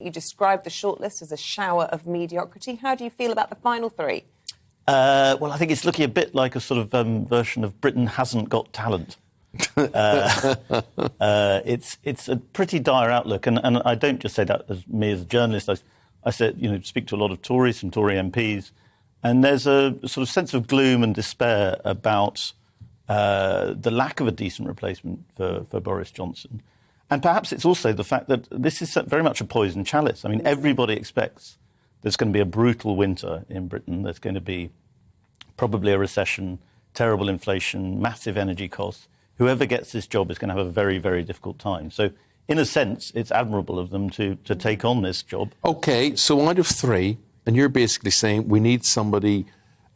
You described the shortlist as a shower of mediocrity. How do you feel about the final three? Well, I think it's looking a bit like a sort of version of Britain Hasn't Got Talent. It's a pretty dire outlook, and I don't just say that as me as a journalist. I said, speak to a lot of Tories, some Tory MPs, and there's a sort of sense of gloom and despair about the lack of a decent replacement for Boris Johnson. And perhaps it's also the fact that this is very much a poisoned chalice. I mean, everybody expects there's going to be a brutal winter in Britain. There's going to be probably a recession, terrible inflation, massive energy costs. Whoever gets this job is going to have a very, very difficult time. So, in a sense, it's admirable of them to take on this job. OK, so out of three, and you're basically saying we need somebody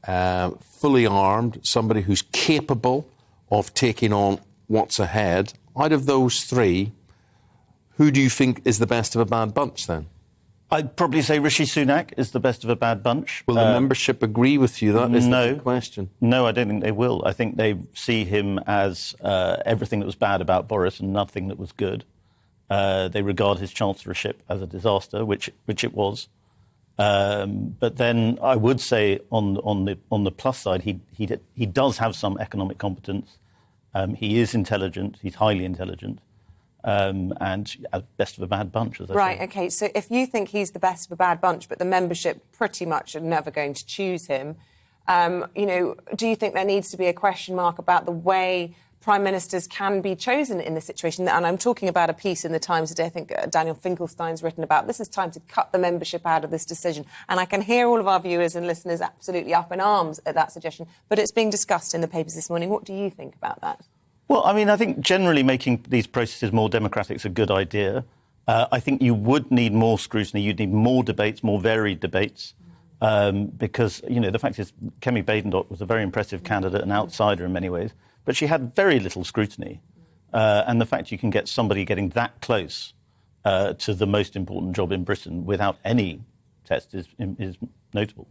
fully armed, somebody who's capable of taking on what's ahead. Out of those three, who do you think is the best of a bad bunch, then? I'd probably say Rishi Sunak is the best of a bad bunch. Will the membership agree with you? That is the question. No, I don't think they will. I think they see him as everything that was bad about Boris and nothing that was good. They regard his chancellorship as a disaster, which it was. But then I would say on the plus side, he does have some economic competence. He is intelligent. He's highly intelligent. And best of a bad bunch, as I say. Right, OK, so if you think he's the best of a bad bunch, but the membership pretty much are never going to choose him, do you think there needs to be a question mark about the way prime ministers can be chosen in this situation? And I'm talking about a piece in the Times today, I think Daniel Finkelstein's written about. This is time to cut the membership out of this decision. And I can hear all of our viewers and listeners absolutely up in arms at that suggestion. But it's being discussed in the papers this morning. What do you think about that? Well, I mean, I think generally making these processes more democratic is a good idea. I think you would need more scrutiny. You'd need more debates, more varied debates, because, the fact is Kemi Badenoch was a very impressive candidate, an outsider in many ways, but she had very little scrutiny. And the fact you can get somebody getting that close to the most important job in Britain without any test is notable.